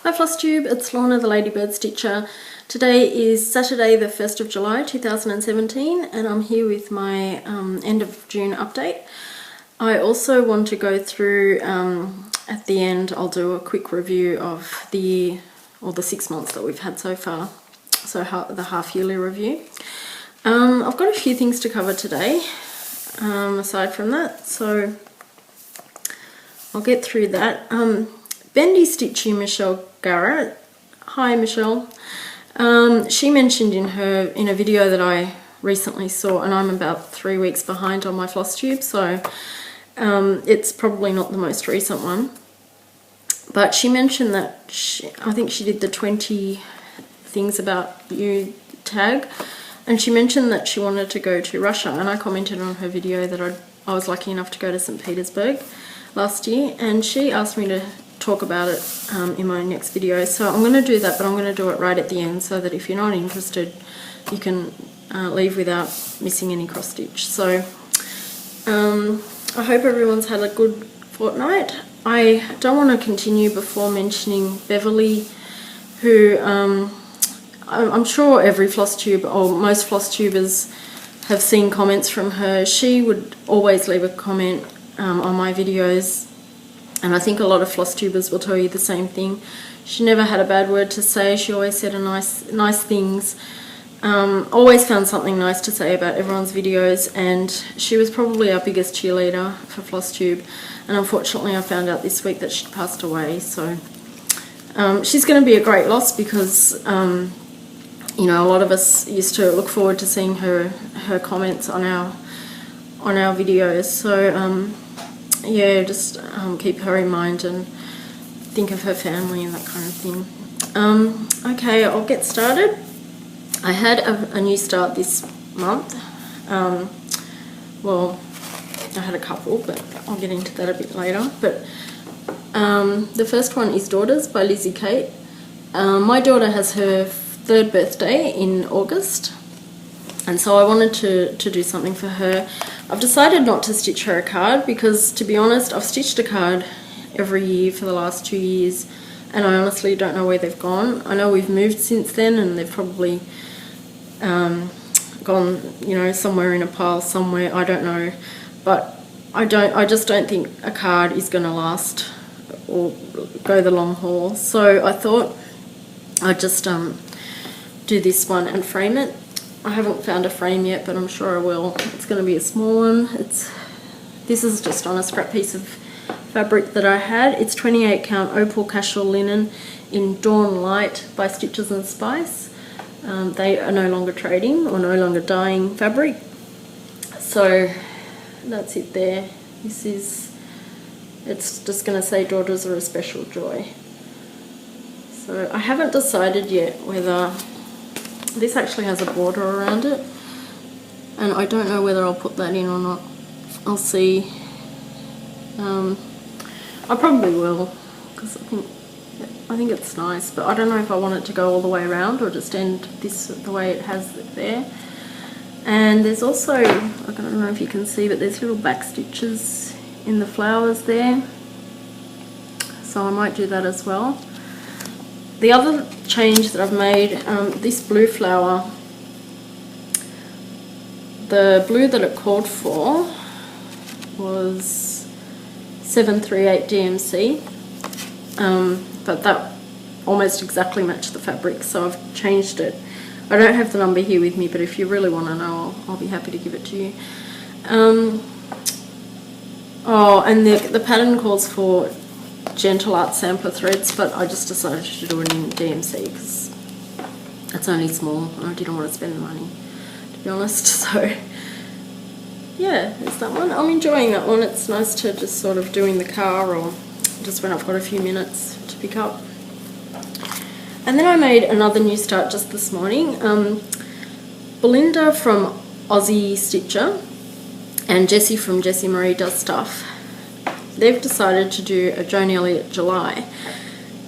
Hi FlossTube, it's Lorna the Ladybird Stitcher. Today is Saturday the 1st of July 2017 and I'm here with my end of June update. I also want to go through, at the end I'll do a quick review of the year, or the 6 months that we've had so far, so the half yearly review. I've got a few things to cover today aside from that, so I'll get through that. Bendy Stitchy Michelle Garrett, hi Michelle, she mentioned in a video that I recently saw, and I'm about 3 weeks behind on my FlossTube, so it's probably not the most recent one, but she mentioned that I think she did the 20 things about you tag, and she mentioned that she wanted to go to Russia, and I commented on her video that I was lucky enough to go to St. Petersburg last year, and she asked me to talk about it in my next video, so I'm going to do that, but I'm going to do it right at the end so that if you're not interested you can leave without missing any cross stitch. So I hope everyone's had a good fortnight. I don't want to continue before mentioning Beverly, who I'm sure every FlossTube or most FlossTubers have seen comments from her. She would always leave a comment on my videos, and I think a lot of FlossTubers will tell you the same thing. She never had a bad word to say. She always said nice things. Always found something nice to say about everyone's videos, and she was probably our biggest cheerleader for FlossTube. And unfortunately, I found out this week that she'd passed away. So she's going to be a great loss because you know, a lot of us used to look forward to seeing her comments on our videos. So yeah, just keep her in mind and think of her family and that kind of thing. Okay, I'll get started. I had a new start this month. Well, I had a couple, but I'll get into that a bit later. But the first one is Daughters by Lizzie Kate. My daughter has her 3rd birthday in August, and so I wanted to do something for her. I've decided not to stitch her a card because, to be honest, I've stitched a card every year for the last 2 years, and I honestly don't know where they've gone. I know we've moved since then, and they've probably gone, you know, somewhere in a pile somewhere. I don't know, but I just don't think a card is going to last or go the long haul. So I thought I'd just do this one and frame it. I haven't found a frame yet, but I'm sure I will. It's going to be a small one. This is just on a scrap piece of fabric that I had. It's 28 count opal casual linen in Dawn Light by Stitches and Spice. They are no longer trading or no longer dyeing fabric. So that's it there. It's just going to say Daughters Are a Special Joy. So I haven't decided yet whether this actually has a border around it, and I don't know whether I'll put that in or not. I'll see. I probably will, because I think it's nice, but I don't know if I want it to go all the way around or just end this the way it has it there. And there's also, I don't know if you can see, but there's little back stitches in the flowers there, so I might do that as well. The other change that I've made, this blue flower, the blue that it called for was 738 DMC, but that almost exactly matched the fabric, so I've changed it. I don't have the number here with me, but if you really want to know, I'll be happy to give it to you. Oh, and the pattern calls for Gentle Art Sampler threads, but I just decided to do it in DMC because it's only small and I didn't want to spend the money, to be honest. So yeah, there's that one. I'm enjoying that one. It's nice to just sort of do in the car or just when I've got a few minutes to pick up. And then I made another new start just this morning. Belinda from Aussie Stitcher and Jessie from Jessie Marie Does Stuff, they've decided to do a Joan Elliott July,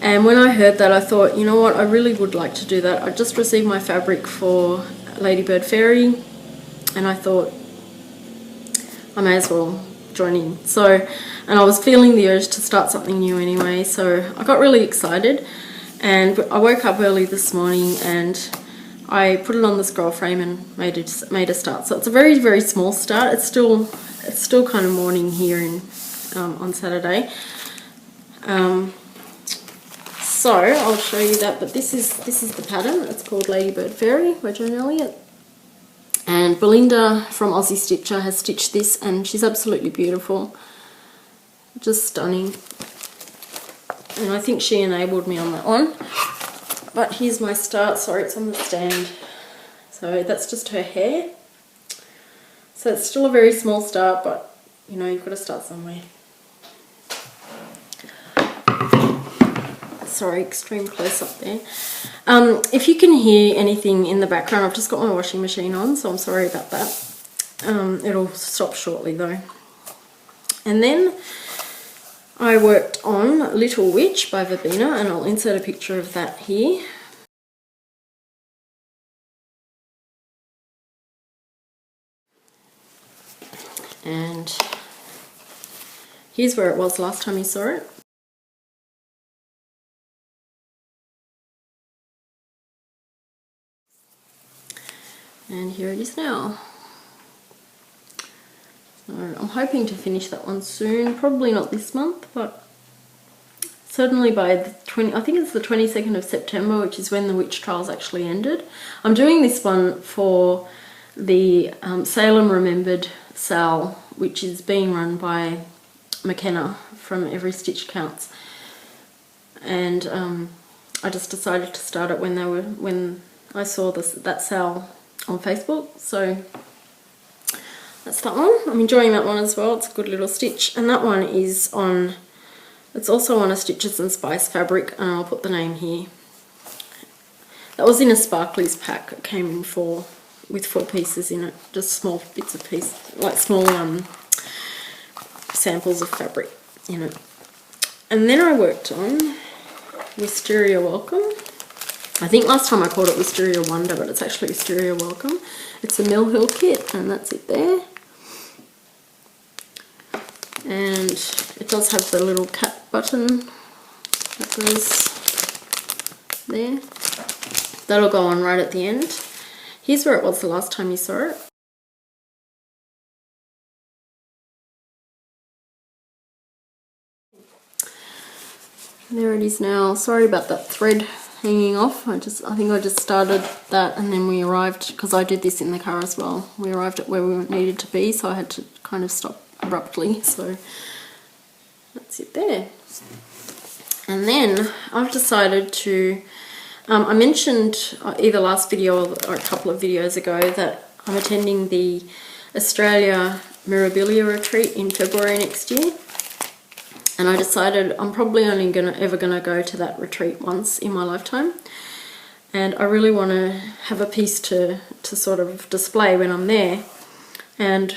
and when I heard that I thought, you know what, I really would like to do that. I just received my fabric for Ladybird Fairy and I thought I may as well join in. So, and I was feeling the urge to start something new anyway, so I got really excited. And I woke up early this morning and I put it on the scroll frame and made a start. So it's a very, very small start. It's still kind of morning here on Saturday. So I'll show you that, but this is the pattern. It's called Ladybird Fairy by Joan Elliott. And Belinda from Aussie Stitcher has stitched this, and she's absolutely beautiful. Just stunning. And I think she enabled me on that one. But here's my start. Sorry, it's on the stand. So that's just her hair. So it's still a very small start, but you know, you've got to start somewhere. Sorry, extreme close up there. If you can hear anything in the background, I've just got my washing machine on, so I'm sorry about that. It'll stop shortly though. And then I worked on Little Witch by Verbena, and I'll insert a picture of that here. And here's where it was last time you saw it. And here it is now. So I'm hoping to finish that one soon. Probably not this month, but certainly by the I think it's the 22nd of September, which is when the witch trials actually ended. I'm doing this one for the Salem Remembered SAL, which is being run by McKenna from Every Stitch Counts. And I just decided to start it when I saw that SAL on Facebook, so that's that one. I'm enjoying that one as well. It's a good little stitch, and that one is on, it's also on a Stitches and Spice fabric, and I'll put the name here. That was in a Sparklies pack. It came in with 4 pieces in it, just small bits of like small samples of fabric in it. And then I worked on Wisteria Welcome. I think last time I called it Wisteria Wonder, but it's actually Wisteria Welcome. It's a Mill Hill kit, and that's it there. And it does have the little cat button that goes there. That'll go on right at the end. Here's where it was the last time you saw it. There it is now. Sorry about that thread hanging off. I think I just started that, and then we arrived, because I did this in the car as well. We arrived at where we needed to be, so I had to kind of stop abruptly. So that's it there. And then I've decided to, I mentioned either last video or a couple of videos ago that I'm attending the Australia Mirabilia retreat in February next year. And I decided I'm probably only ever gonna go to that retreat once in my lifetime. And I really want to have a piece to sort of display when I'm there. And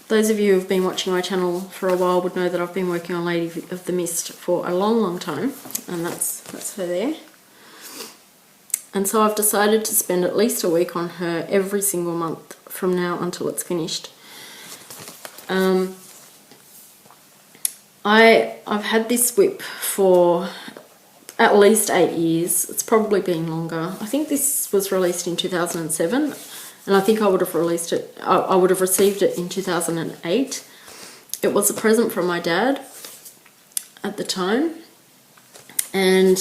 those of you who have been watching my channel for a while would know that I've been working on Lady of the Mist for a long, long time. And that's her there. And so I've decided to spend at least a week on her every single month from now until it's finished. I've had this whip for at least 8 years. It's probably been longer. I think this was released in 2007, and I think I would have released it. I would have received it in 2008. It was a present from my dad at the time, and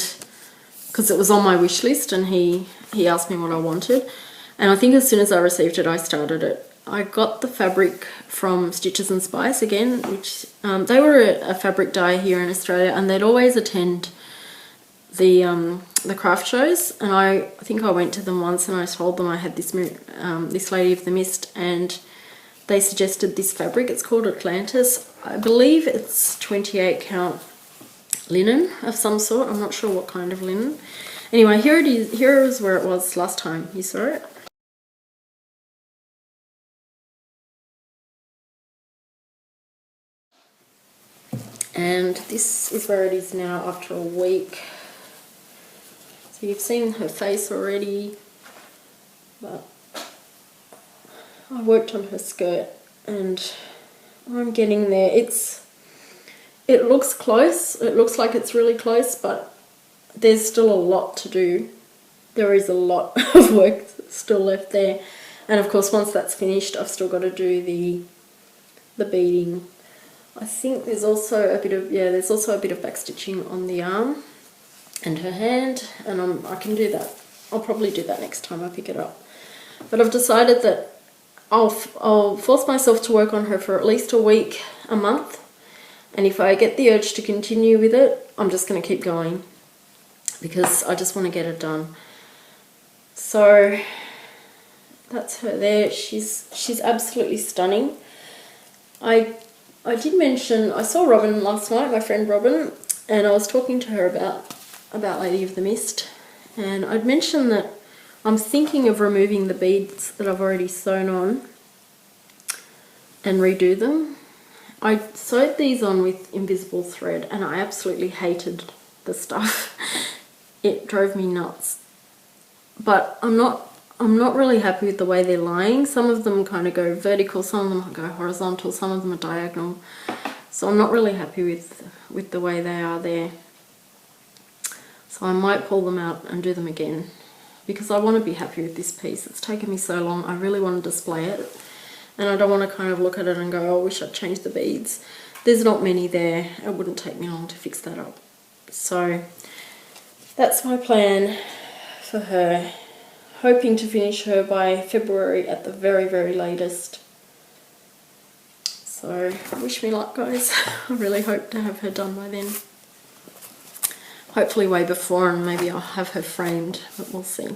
because it was on my wish list, and he asked me what I wanted, and I think as soon as I received it, I started it. I got the fabric from Stitches and Spice again, which they were a fabric dye here in Australia, and they'd always attend the craft shows, and I think I went to them once and I told them I had this Lady of the Mist, and they suggested this fabric. It's called Atlantis. I believe it's 28 count linen of some sort. I'm not sure what kind of linen. Anyway, here it is. Here is where it was last time you saw it. And this is where it is now after a week. So you've seen her face already, but I worked on her skirt and I'm getting there. It looks close. It looks like it's really close, but there's still a lot to do. There is a lot of work still left there. And of course, once that's finished, I've still got to do the beading. I think there's also a bit of, yeah, there's also a bit of back stitching on the arm and her hand, and I can do that. I'll probably do that next time I pick it up. But I've decided that I'll force myself to work on her for at least a week, a month, and if I get the urge to continue with it, I'm just going to keep going because I just want to get it done. So that's her there. She's absolutely stunning. I did mention, I saw Robin last night, my friend Robin, and I was talking to her about Lady of the Mist, and I'd mentioned that I'm thinking of removing the beads that I've already sewn on and redo them. I sewed these on with invisible thread and I absolutely hated the stuff. It drove me nuts. But I'm not really happy with the way they're lying. Some of them kind of go vertical, some of them go horizontal, some of them are diagonal. So I'm not really happy with the way they are there. So I might pull them out and do them again because I want to be happy with this piece. It's taken me so long. I really want to display it and I don't want to kind of look at it and go, oh, I wish I'd changed the beads. There's not many there. It wouldn't take me long to fix that up. So that's my plan for her. Hoping to finish her by February at the very, very latest. So wish me luck, guys. I really hope to have her done by then. Hopefully way before, and maybe I'll have her framed, but we'll see.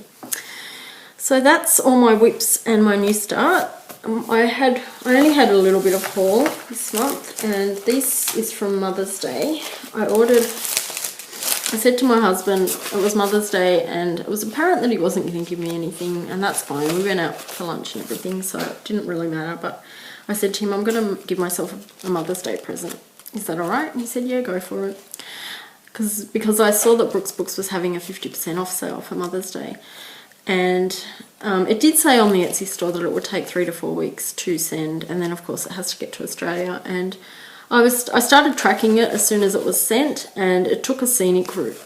So that's all my whips and my new start. I only had a little bit of haul this month, and this is from Mother's Day. I said to my husband, it was Mother's Day, and it was apparent that he wasn't going to give me anything, and that's fine. We went out for lunch and everything, so it didn't really matter, but I said to him, I'm going to give myself a Mother's Day present. Is that all right? And he said, yeah, go for it. Because I saw that Brooks Books was having a 50% off sale for Mother's Day, and it did say on the Etsy store that it would take 3 to 4 weeks to send, and then of course it has to get to Australia, and I started tracking it as soon as it was sent, and it took a scenic route.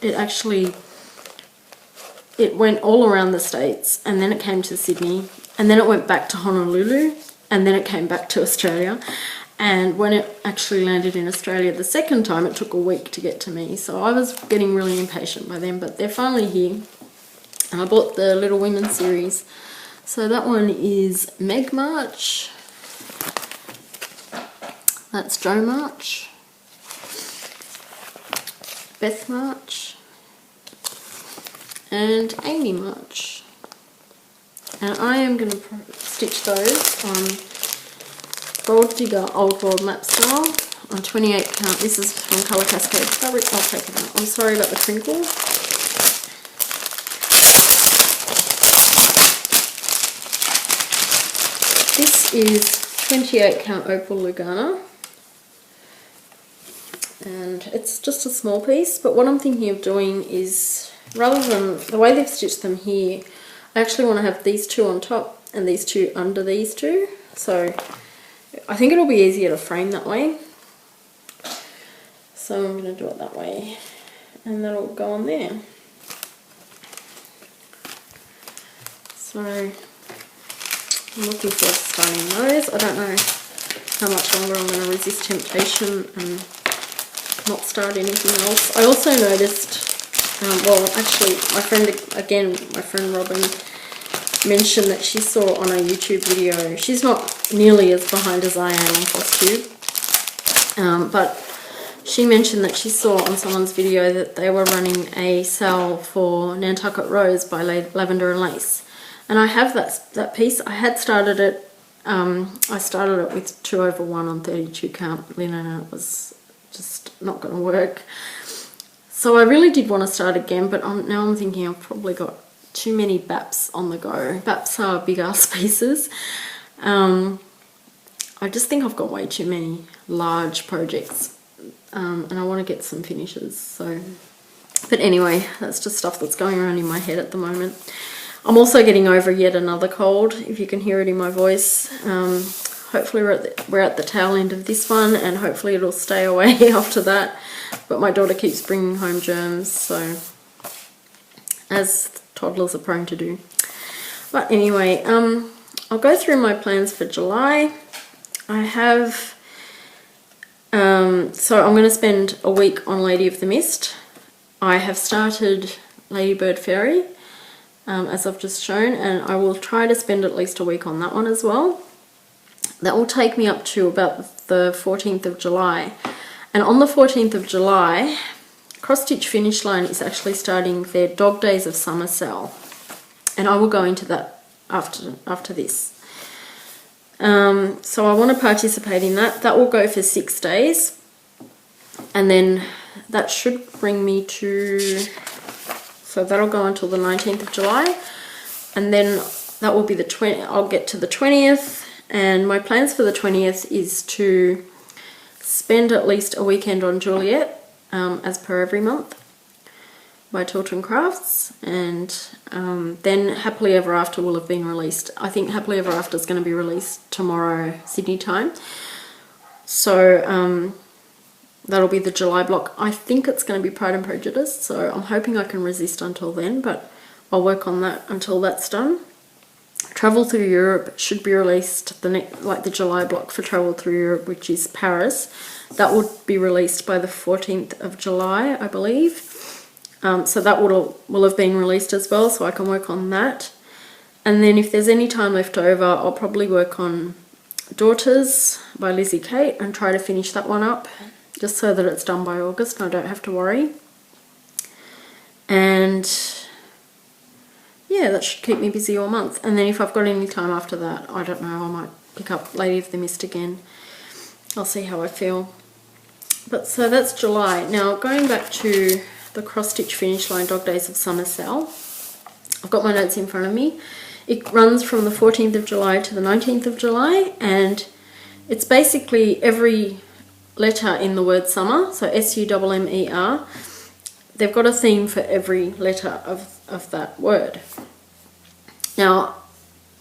It went all around the States, and then it came to Sydney, and then it went back to Honolulu, and then it came back to Australia. And when it actually landed in Australia the second time, it took a week to get to me. So I was getting really impatient by then, but they're finally here. And I bought the Little Women series. So that one is Meg March. That's Jo March, Beth March, and Amy March. And I am going to stitch those on Gold Digger Old World Map Style on 28 count. This is from Colour Cascade fabric. I'll take it out. I'm sorry about the crinkle. This is 28 count Opal Lugana. And it's just a small piece, but what I'm thinking of doing is, rather than the way they've stitched them here, I actually want to have these two on top and these two under these two. So I think it'll be easier to frame that way. So I'm going to do it that way, and that'll go on there. So I'm looking forward to starting those. I don't know how much longer I'm going to resist temptation and not start anything else. I also noticed, well actually my friend Robin mentioned that she saw on a YouTube video, she's not nearly as behind as I am on FlossTube, but she mentioned that she saw on someone's video that they were running a sale for Nantucket Rose by Lavender and Lace, and I have that piece. I had started it, I started it with 2 over 1 on 32 count linen, and it was just not going to work. So I really did want to start again, but now I'm thinking I've probably got too many BAPs on the go. BAPs are big ass pieces. I just think I've got way too many large projects, and I want to get some finishes. So, but anyway, that's just stuff that's going around in my head at the moment. I'm also getting over yet another cold, if you can hear it in my voice. Hopefully we're at the tail end of this one, and hopefully it'll stay away after that. But my daughter keeps bringing home germs, so as toddlers are prone to do. But anyway, I'll go through my plans for July. I have, so I'm going to spend a week on Lady of the Mist. I have started Ladybird Fairy, as I've just shown, and I will try to spend at least a week on that one as well. That will take me up to about the 14th of July. And on the 14th of July, Cross Stitch Finish Line is actually starting their Dog Days of Summer sale. And I will go into that after this. So I want to participate in that. That will go for 6 days. And then that should bring me to, so that'll go until the 19th of July. And then that will be the 20th, I'll get to the 20th. And my plans for the 20th is to spend at least a weekend on Juliet, as per every month, by Tilton Crafts, and then Happily Ever After will have been released. I think Happily Ever After is going to be released tomorrow Sydney time, so that'll be the July block. I think it's going to be Pride and Prejudice, so I'm hoping I can resist until then, but I'll work on that until that's done. Travel Through Europe should be released the July block for Travel Through Europe, which is Paris. That would be released by the 14th of July, I believe. So that will have been released as well, so I can work on that. And then if there's any time left over, I'll probably work on Daughters by Lizzie Kate and try to finish that one up, just so that it's done by August and I don't have to worry. And yeah, that should keep me busy all month. And then if I've got any time after that, I don't know, I might pick up Lady of the Mist again. I'll see how I feel. But so that's July. Now going back to the Cross Stitch Finish Line Dog Days of Summer sale, I've got my notes in front of me. It runs from the 14th of July to the 19th of July, and it's basically every letter in the word summer, so S-U-M-M-E-R. They've got a theme for every letter of that word. Now,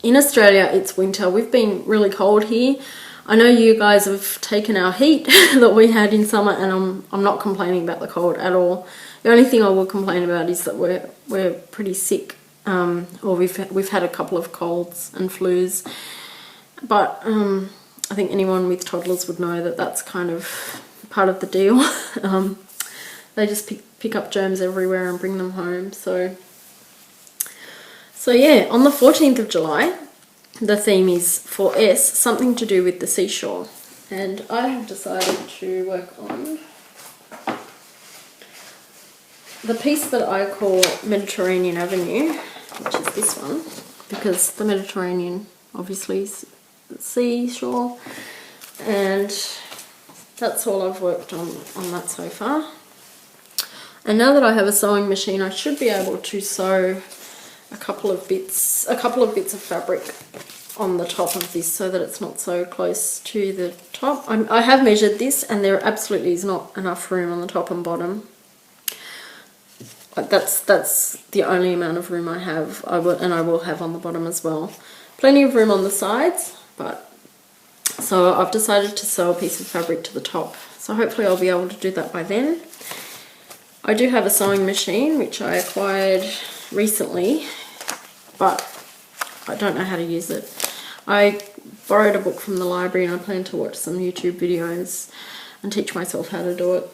in Australia, it's winter. We've been really cold here. I know you guys have taken our heat that we had in summer, and I'm not complaining about the cold at all. The only thing I will complain about is that we're pretty sick, or we've had a couple of colds and flus. But I think anyone with toddlers would know that that's kind of part of the deal. They just pick up germs everywhere and bring them home. So yeah, on the 14th of July, the theme is for S, something to do with the seashore. And I have decided to work on the piece that I call Mediterranean Avenue, which is this one, because the Mediterranean obviously is seashore, and that's all I've worked on that so far. And now that I have a sewing machine, I should be able to sew a couple of bits of fabric on the top of this so that it's not so close to the top. I have measured this, and there absolutely is not enough room on the top and bottom. That's the only amount of room I have. I will have on the bottom as well. Plenty of room on the sides, but so I've decided to sew a piece of fabric to the top. So hopefully I'll be able to do that by then. I do have a sewing machine which I acquired recently, but I don't know how to use it. I borrowed a book from the library and I plan to watch some YouTube videos and teach myself how to do it.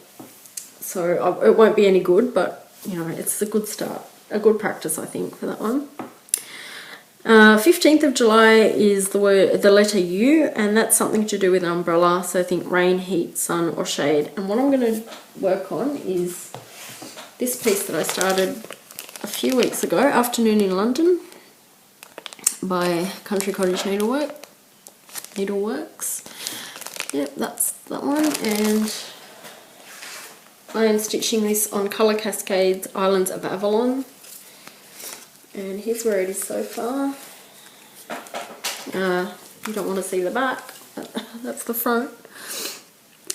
So it won't be any good, but you know, it's a good start, a good practice I think for that one. 15th of July is the letter U, and that's something to do with an umbrella, so think rain, heat, sun or shade. And what I'm going to work on is this piece that I started a few weeks ago, Afternoon in London, by Country Cottage Needleworks. Yep, that's that one, and I am stitching this on Colour Cascades Islands of Avalon. And here's where it is so far. You don't want to see the back, but that's the front.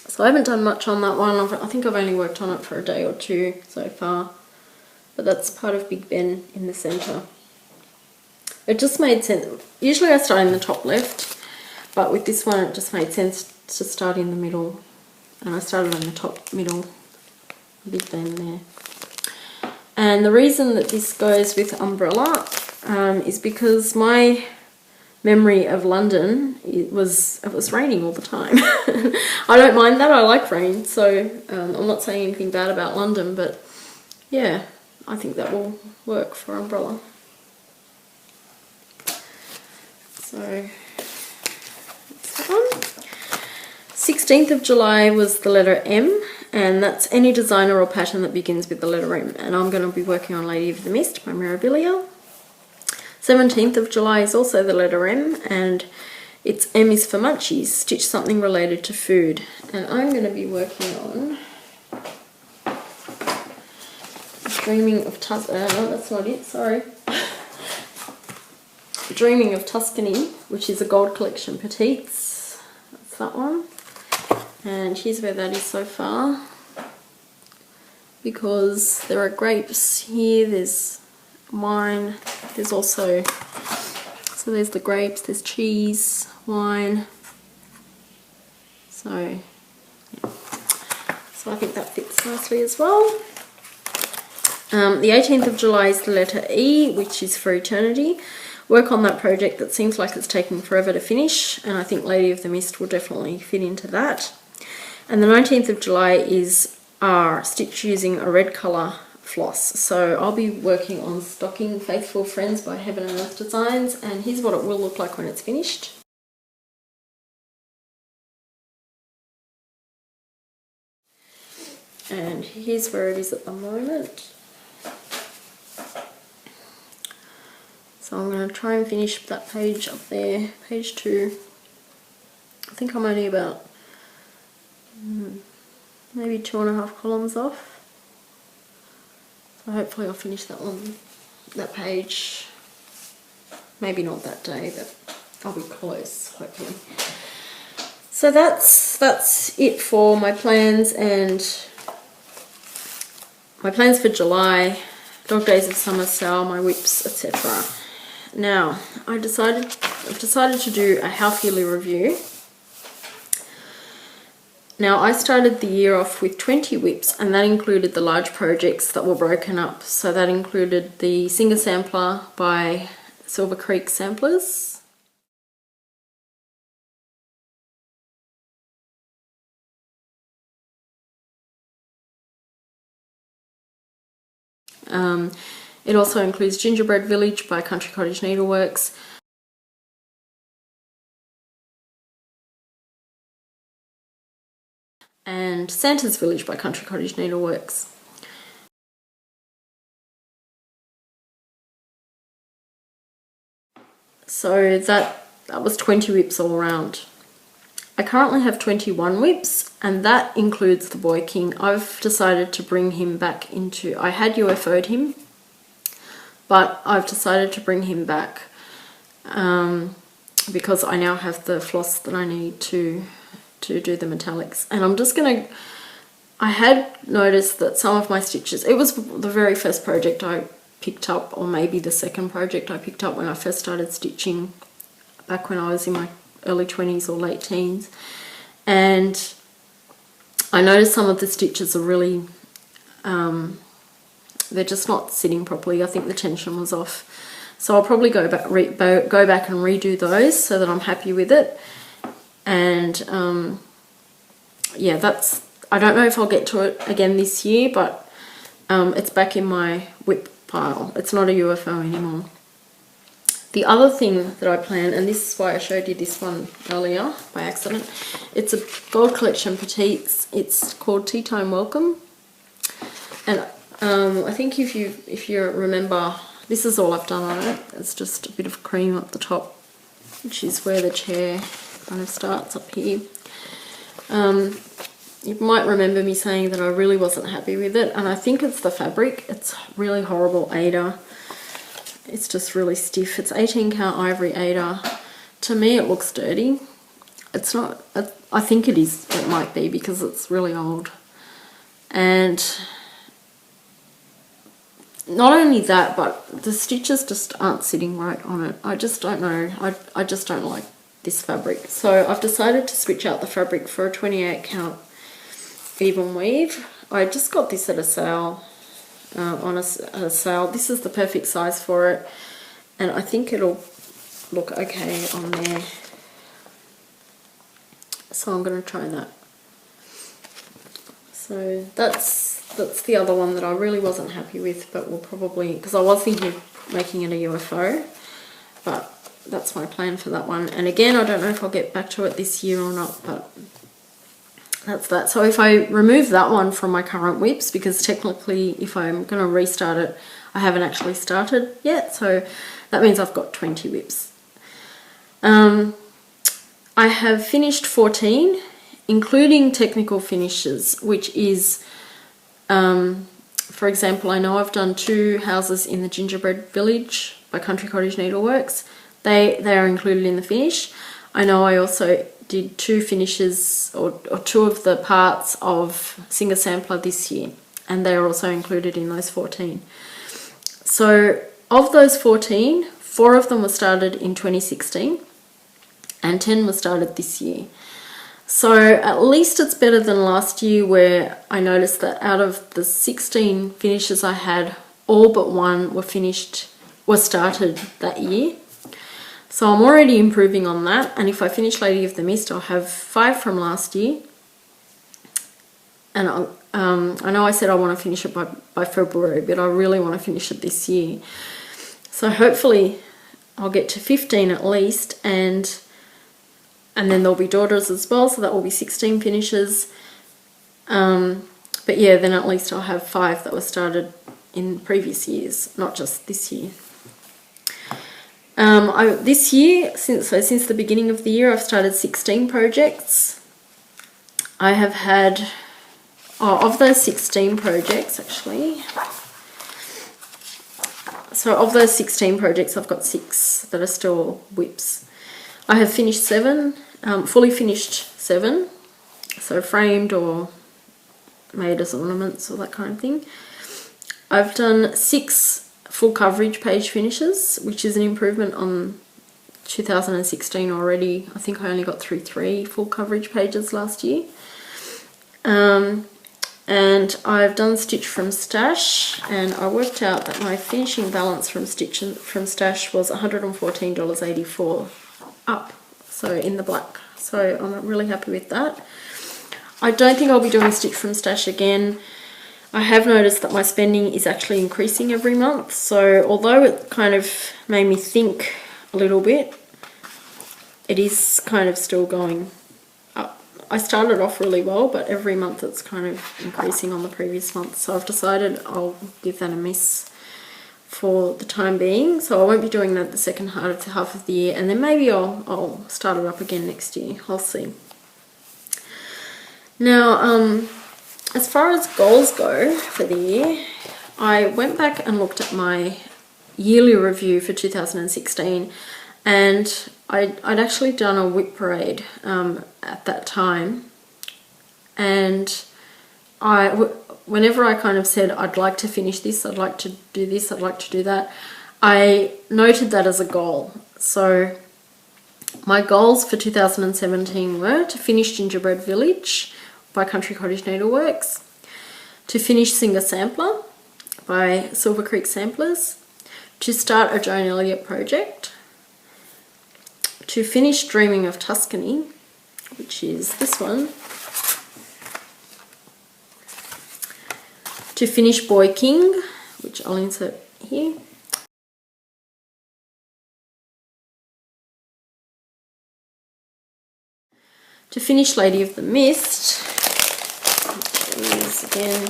So I haven't done much on that one. I think I've only worked on it for a day or two so far. But that's part of Big Ben in the centre. It just made sense. Usually I start in the top left, but with this one it just made sense to start in the middle. And I started in the top middle, Big Ben there. And the reason that this goes with umbrella is because my memory of London, it was raining all the time. I don't mind that, I like rain, so I'm not saying anything bad about London, but yeah, I think that will work for umbrella. So that's that one. 16th of July was the letter M, and that's any designer or pattern that begins with the letter M, and I'm going to be working on Lady of the Mist by Mirabilia. 17th of July is also the letter M, and it's M is for munchies, stitch something related to food. And I'm going to be working on Dreaming of no, that's not it, sorry. Dreaming of Tuscany, which is a gold collection petites. That's that one. And here's where that is so far. Because there are grapes here, there's wine, there's also, so there's the grapes, there's cheese, wine, so yeah. So I think that fits nicely as well. The 18th of July is the letter E, which is for eternity. Work on that project that seems like it's taking forever to finish, and I think Lady of the Mist will definitely fit into that. And the 19th of July is R, stitch using a red colour floss. So I'll be working on stocking Faithful Friends by Heaven and Earth Designs, and here's what it will look like when it's finished. And here's where it is at the moment. So I'm going to try and finish that page up there, page 2. I think I'm only about maybe 2.5 columns off. So hopefully I'll finish that one, that page. Maybe not that day, but I'll be close, hopefully. So that's it for my plans, and my plans for July, Dog Days of Summer SAL, my whips, etc. Now, I've decided to do a half yearly review. Now, I started the year off with 20 whips, and that included the large projects that were broken up. So that included the Singer Sampler by Silver Creek Samplers. It also includes Gingerbread Village by Country Cottage Needleworks. And Santa's Village by Country Cottage Needleworks. So that was 20 whips all around. I currently have 21 whips, and that includes the Boy King. I've decided to bring him back into, I had UFO'd him, but I've decided to bring him back because I now have the floss that I need to do the metallics. And I'm just gonna, I had noticed that some of my stitches, it was the very first project I picked up, or maybe the second project I picked up when I first started stitching back when I was in my early 20s or late teens, and I noticed some of the stitches are really they're just not sitting properly. I think the tension was off, so I'll probably go back and redo those so that I'm happy with it. And yeah, that's, I don't know if I'll get to it again this year, but it's back in my whip pile. It's not a UFO anymore. The other thing that I plan, and this is why I showed you this one earlier by accident, it's a gold collection petites. It's called Tea Time Welcome, and I think if you remember, this is all I've done on it. It's just a bit of cream up the top, which is where the chair kind of starts up here. You might remember me saying that I really wasn't happy with it, and I think it's the fabric. It's really horrible Aida. It's just really stiff. It's 18 count ivory Aida. To me it looks dirty. It's not, I think it is, it might be because it's really old. And not only that, but the stitches just aren't sitting right on it. I just don't know. I just don't like this fabric. So I've decided to switch out the fabric for a 28 count even weave. I just got this at a sale on a sale. This is the perfect size for it, and I think it'll look okay on there. So I'm going to try that. So that's the other one that I really wasn't happy with, but we'll probably, because I was thinking of making it a UFO, but that's my plan for that one. And again, I don't know if I'll get back to it this year or not, but that's that. So if I remove that one from my current whips, because technically if I'm going to restart it, I haven't actually started yet, so that means I've got 20 whips. I have finished 14, including technical finishes, which is, for example, I know I've done 2 houses in the Gingerbread Village by Country Cottage Needleworks. They are included in the finish. I know I also did 2 finishes, or 2 of the parts of Singer Sampler this year, and they are also included in those 14. So of those 14, 4 of them were started in 2016 and 10 were started this year. So at least it's better than last year, where I noticed that out of the 16 finishes I had, all but 1 were started that year. So I'm already improving on that, and if I finish Lady of the Mist, I'll have 5 from last year. And I know I said I want to finish it by February, but I really want to finish it this year. So hopefully I'll get to 15 at least, and then there'll be daughters as well, so that will be 16 finishes. But yeah, then at least I'll have 5 that were started in previous years, not just this year. This year, since the beginning of the year, I've started 16 projects. I have had, of those 16 projects actually, so of those 16 projects, I've got 6 that are still whips. I have finished 7, fully finished 7, so framed or made as ornaments or that kind of thing. I've done 6 full coverage page finishes, which is an improvement on 2016 already. I think I only got through 3 full coverage pages last year. And I've done Stitch from Stash, and I worked out that my finishing balance from Stitch from Stash was $114.84 up, so in the black. So I'm really happy with that. I don't think I'll be doing Stitch from Stash again. I have noticed that my spending is actually increasing every month, so although it kind of made me think a little bit, it is kind of still going up. I started off really well, but every month it's kind of increasing on the previous month, so I've decided I'll give that a miss for the time being. So I won't be doing that the second half of the year, and then maybe I'll start it up again next year. I'll see. Now, as far as goals go for the year, I went back and looked at my yearly review for 2016, and I'd actually done a whip parade at that time, and whenever I kind of said I'd like to finish this, I'd like to do this, I'd like to do that, I noted that as a goal. So my goals for 2017 were to finish Gingerbread Village by Country Cottage Needleworks, to finish Singer Sampler by Silver Creek Samplers, to start a Joan Elliott project, to finish Dreaming of Tuscany, which is this one, to finish Boy King, which I'll insert here, to finish Lady of the Mist, which is again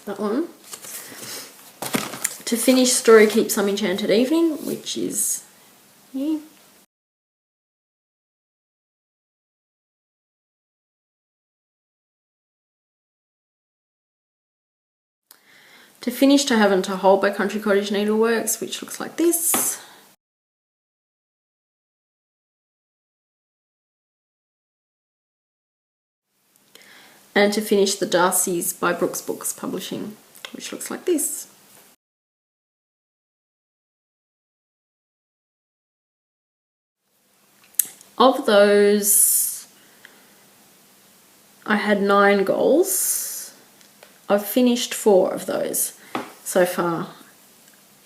that one, to finish Story Keeps Some Enchanted Evening, which is here, to finish To Have and To Hold by Country Cottage Needleworks, which looks like this, and to finish The Darcys by Brooks Books Publishing, which looks like this. Of those, I had 9 goals. I've finished 4 of those so far.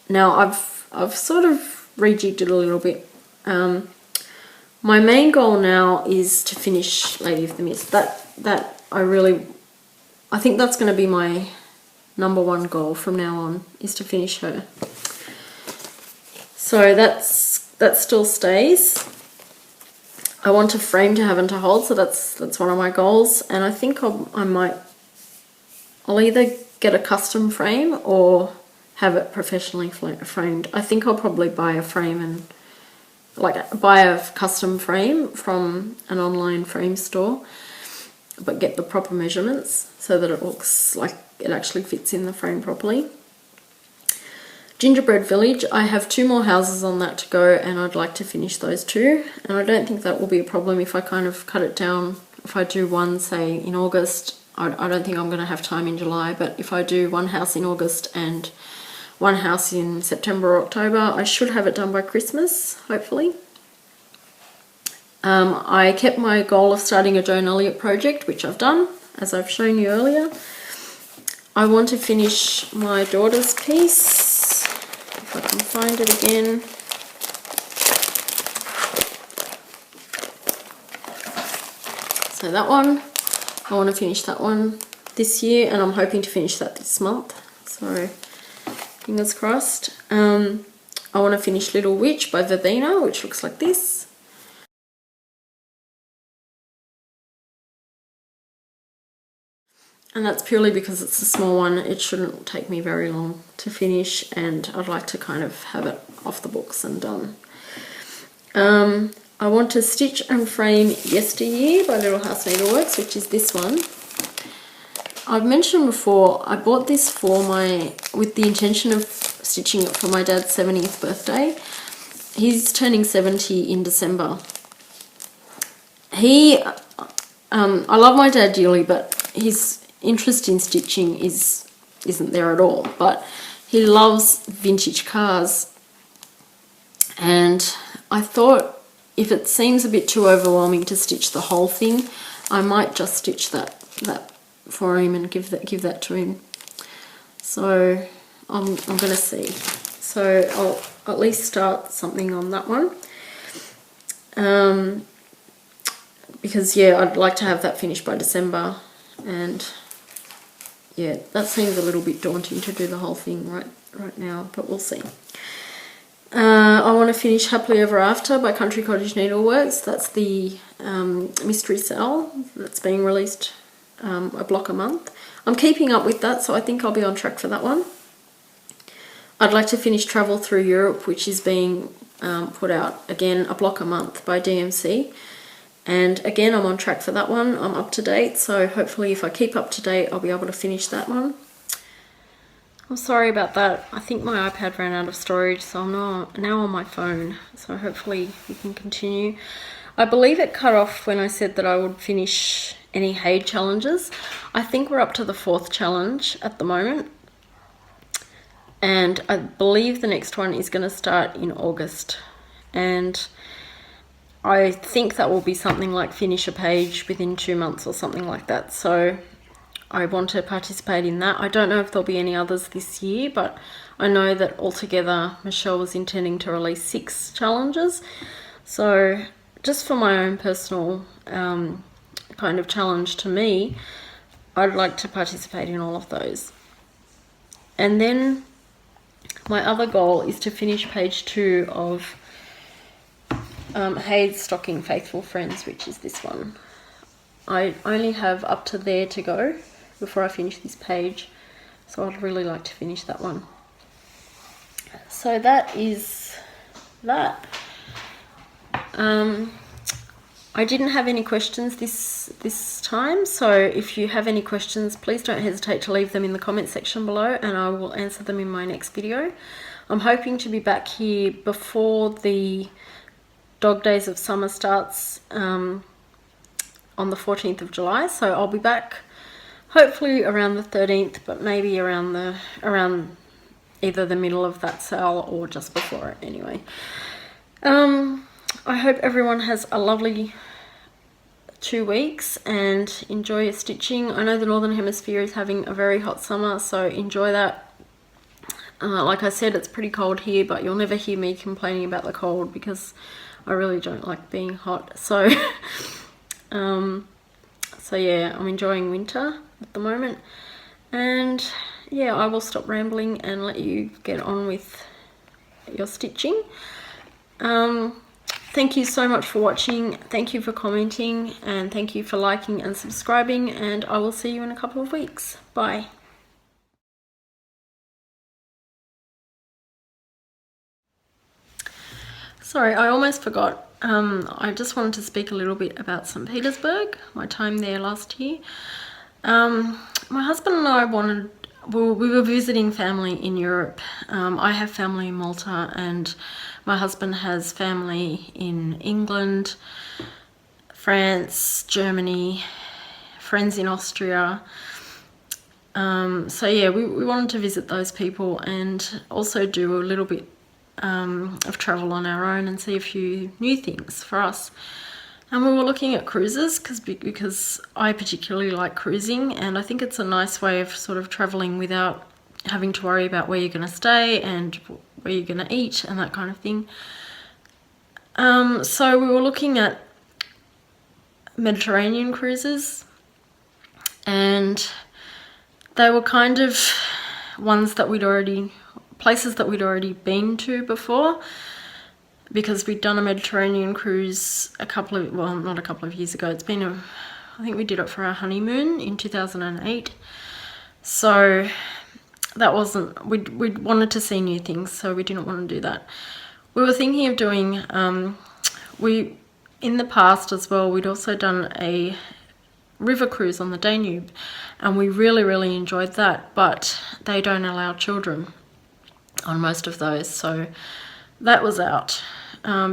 Now I've sort of rejigged it a little bit. My main goal now is to finish Lady of the Mist. That I think that's going to be my #1 goal from now on, is to finish her. So that still stays. I want a frame to have and to hold, so that's one of my goals. And I think I'll either get a custom frame or have it professionally framed. I think I'll probably buy a frame and buy a custom frame from an online frame store, but get the proper measurements so that it looks like it actually fits in the frame properly. Gingerbread Village, I have 2 more houses on that to go, and I'd like to finish those 2, and I don't think that will be a problem if I kind of cut it down. If I do one, say, in August, I don't think I'm going to have time in July, but if I do 1 house in August and 1 house in September or October, I should have it done by Christmas, hopefully. I kept my goal of starting a Joan Elliott project, which I've done, as I've shown you earlier. I want to finish my daughter's piece, if I can find it again. So that one, I want to finish that one this year, and I'm hoping to finish that this month, so fingers crossed. I want to finish Little Witch by Verbena, which looks like this. And that's purely because it's a small one. It shouldn't take me very long to finish, and I'd like to kind of have it off the books and done. I want to stitch and frame Yesteryear by Little House Needleworks, which is this one. I've mentioned before, I bought this with the intention of stitching it for my dad's 70th birthday. He's turning 70 in December. I love my dad dearly, but his interest in stitching isn't there at all. But he loves vintage cars, and I thought if it seems a bit too overwhelming to stitch the whole thing, I might just stitch that for him and give that to him. So I'm gonna see. So I'll at least start something on that one. Because yeah, I'd like to have that finished by December, and yeah, that seems a little bit daunting to do the whole thing right now, but we'll see. I want to finish Happily Ever After by Country Cottage Needleworks. That's the mystery SAL that's being released a block a month. I'm keeping up with that, so I think I'll be on track for that one. I'd like to finish Travel Through Europe, which is being put out, again, a block a month by DMC. And again, I'm on track for that one. I'm up to date, so hopefully if I keep up to date, I'll be able to finish that one. I'm sorry about that. I think my iPad ran out of storage, so I'm now on my phone. So hopefully we can continue. I believe it cut off when I said that I would finish any Haid challenges. I think we're up to the 4th challenge at the moment. And I believe the next one is going to start in August. And I think that will be something like finish a page within 2 months or something like that. So I want to participate in that. I don't know if there'll be any others this year, but I know that altogether Michelle was intending to release 6 challenges. So just for my own personal kind of challenge to me, I'd like to participate in all of those. And then my other goal is to finish page 2 of Haid's Stocking Faithful Friends, which is this one. I only have up to there to go before I finish this page, so I'd really like to finish that one. So that is that. I didn't have any questions this time, so if you have any questions, please don't hesitate to leave them in the comment section below, and I will answer them in my next video. I'm hoping to be back here before the Dog Days of Summer starts on the 14th of July, so I'll be back hopefully around the 13th, but maybe around either the middle of that sale or just before it anyway. I hope everyone has a lovely 2 weeks and enjoy your stitching. I know the Northern Hemisphere is having a very hot summer, so enjoy that. Like I said, it's pretty cold here, but you'll never hear me complaining about the cold because I really don't like being hot. So, so yeah, I'm enjoying winter at the moment. And yeah, I will stop rambling and let you get on with your stitching. Thank you so much for watching. Thank you for commenting, and thank you for liking and subscribing, and I will see you in a couple of weeks. Bye. Sorry, I almost forgot. I just wanted to speak a little bit about St. Petersburg, my time there last year. My husband and I we were visiting family in Europe. I have family in Malta, and my husband has family in England, France, Germany, friends in Austria. So yeah, we wanted to visit those people and also do a little bit of travel on our own and see a few new things for us. And we were looking at cruises because I particularly like cruising, and I think it's a nice way of sort of traveling without having to worry about where you're going to stay and where you're going to eat and that kind of thing. So we were looking at Mediterranean cruises, and they were kind of places that we'd already been to before, because we'd done a Mediterranean cruise not a couple of years ago. It's been I think we did it for our honeymoon in 2008. So that wasn't, we wanted to see new things, so we didn't want to do that. We were thinking of doing, in the past as well, we'd also done a river cruise on the Danube, and we really, really enjoyed that, but they don't allow children on most of those, so that was out.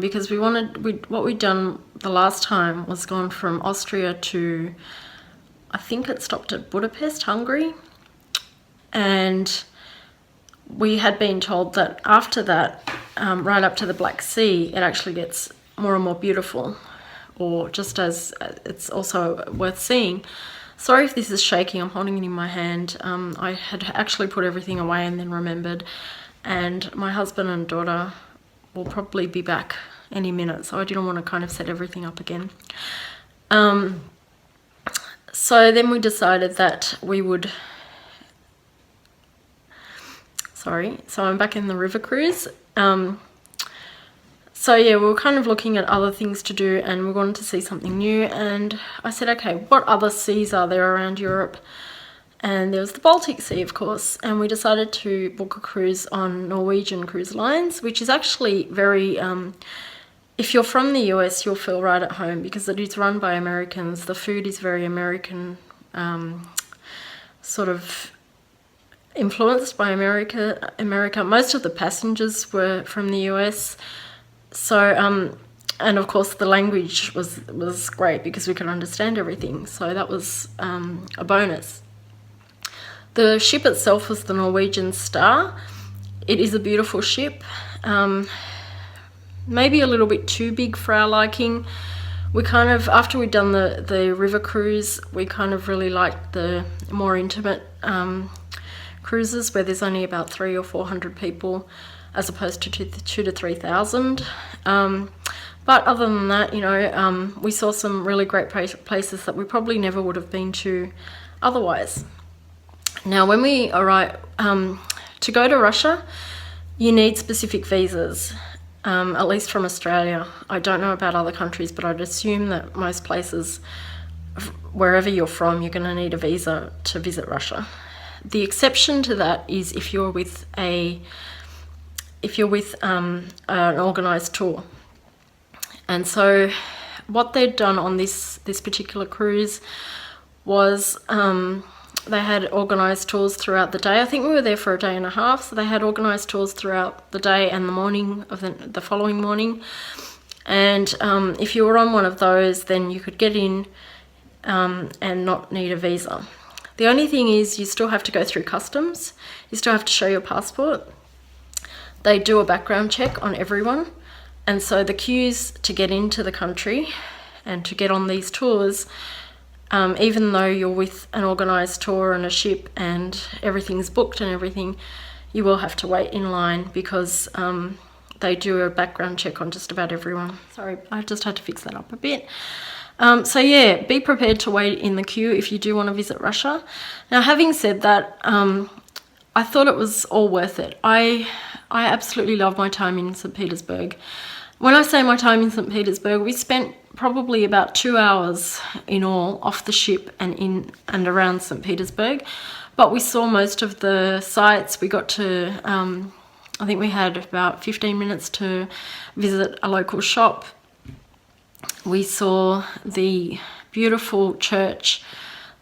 Because what we'd done the last time was gone from Austria to, I think it stopped at Budapest, Hungary, and we had been told that after that, right up to the Black Sea, it actually gets more and more beautiful, or just as it's also worth seeing. Sorry if this is shaking, I'm holding it in my hand. I had actually put everything away and then remembered, and my husband and daughter will probably be back any minute, so I didn't want to kind of set everything up again. So then we decided that we would, so I'm back in the river cruise. So yeah, we were kind of looking at other things to do, and we wanted to see something new, and I said, okay, what other seas are there around Europe? And there was the Baltic Sea, of course, and we decided to book a cruise on Norwegian Cruise Lines, which is actually very, if you're from the US, you'll feel right at home because it is run by Americans. The food is very American, sort of influenced by America. Most of the passengers were from the US. So, and of course the language was great because we could understand everything. So that was a bonus. The ship itself was the Norwegian Star. It is a beautiful ship, maybe a little bit too big for our liking. We kind of, after we'd done the river cruise, we kind of really liked the more intimate cruises where there's only about 300 or 400 people as opposed to 2,000 to 3,000. But other than that, you know, we saw some really great places that we probably never would have been to otherwise. Now, when we arrive, to go to Russia, you need specific visas, at least from Australia. I don't know about other countries, but I'd assume that most places, wherever you're from, you're going to need a visa to visit Russia. The exception to that is if you're with an organised tour. And so what they'd done on this particular cruise was they had organised tours throughout the day. I think we were there for a day and a half, so they had organised tours throughout the day and the morning of the following morning. And if you were on one of those, then you could get in and not need a visa. The only thing is you still have to go through customs. You still have to show your passport. They do a background check on everyone. And so the queues to get into the country and to get on these tours, even though you're with an organised tour and a ship and everything's booked and everything, you will have to wait in line because they do a background check on just about everyone. Sorry, I just had to fix that up a bit. So yeah, be prepared to wait in the queue if you do want to visit Russia. Now, having said that, I thought it was all worth it. I absolutely love my time in St. Petersburg. When I say my time in St. Petersburg, we spent probably about 2 hours in all off the ship and in and around St. Petersburg, but we saw most of the sites. We got to, I think we had about 15 minutes to visit a local shop. We saw the beautiful church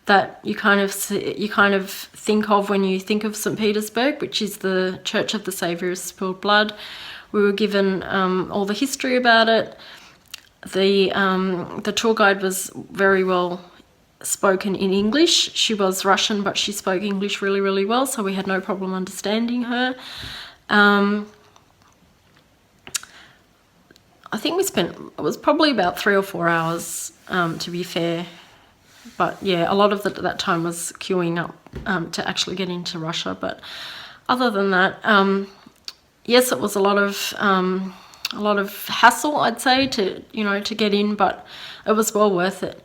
that you kind of think of when you think of St. Petersburg, which is the Church of the Saviour of Spilled Blood. We were given all the history about it. The tour guide was very well spoken in English. She was Russian, but she spoke English really, really well, so we had no problem understanding her. I think it was probably about 3 or 4 hours, to be fair. But yeah, a lot of that time was queuing up to actually get into Russia. But other than that, yes, it was a lot of hassle, I'd say, to get in, but it was well worth it.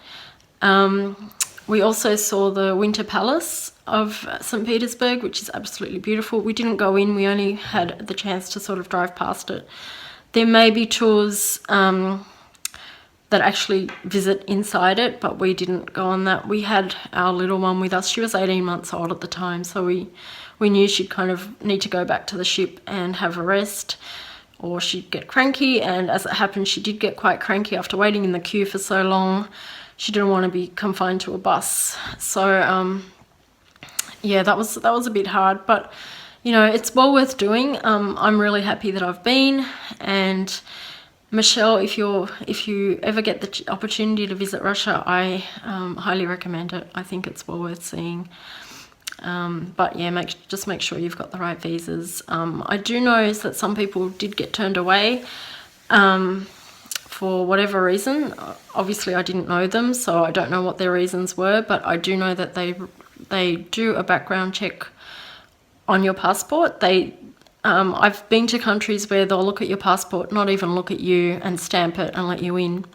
We also saw the Winter Palace of St. Petersburg, which is absolutely beautiful. We didn't go in, we only had the chance to sort of drive past it. There may be tours that actually visit inside it, but we didn't go on that. We had our little one with us. She was 18 months old at the time, so we knew she'd kind of need to go back to the ship and have a rest, or she'd get cranky, and as it happened, she did get quite cranky after waiting in the queue for so long. She didn't want to be confined to a bus. So yeah, that was a bit hard, but it's well worth doing. I'm really happy that I've been. And Michelle, if you ever get the opportunity to visit Russia, I highly recommend it. I think it's well worth seeing. But yeah, just make sure you've got the right visas. I do know that some people did get turned away for whatever reason. Obviously, I didn't know them, so I don't know what their reasons were, but I do know that they do a background check on your passport. I've been to countries where they'll look at your passport, not even look at you, and stamp it and let you in.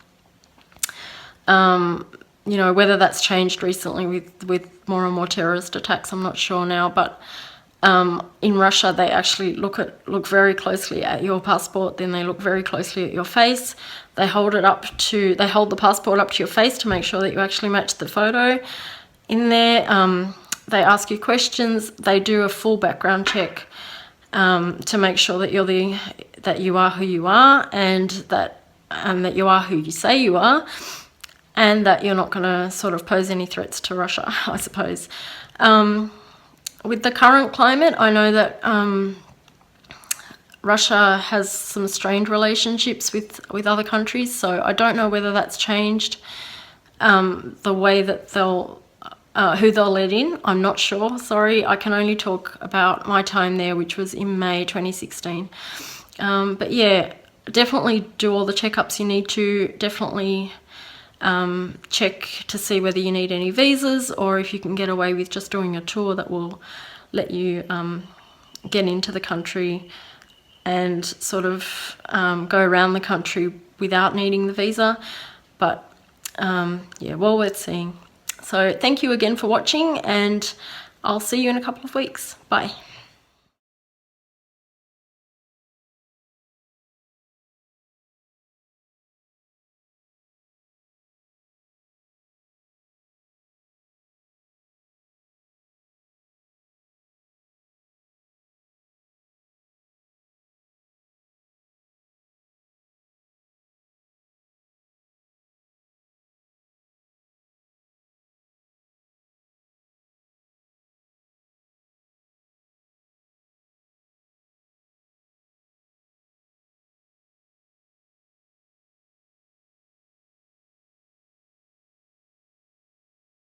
Whether that's changed recently with more and more terrorist attacks, I'm not sure now, but in Russia they actually look very closely at your passport, then they look very closely at your face. They hold the passport up to your face to make sure that you actually match the photo in there. They ask you questions. They do a full background check to make sure that you are who you are, and that you are who you say you are, and that you're not going to sort of pose any threats to Russia, I suppose. With the current climate, I know that Russia has some strained relationships with other countries, so I don't know whether that's changed the way that who they'll let in. I'm not sure, sorry. I can only talk about my time there, which was in May 2016. But yeah, definitely do all the checkups you need to. Definitely check to see whether you need any visas, or if you can get away with just doing a tour that will let you get into the country and sort of go around the country without needing the visa. But yeah, well worth seeing. So thank you again for watching, and I'll see you in a couple of weeks. Bye.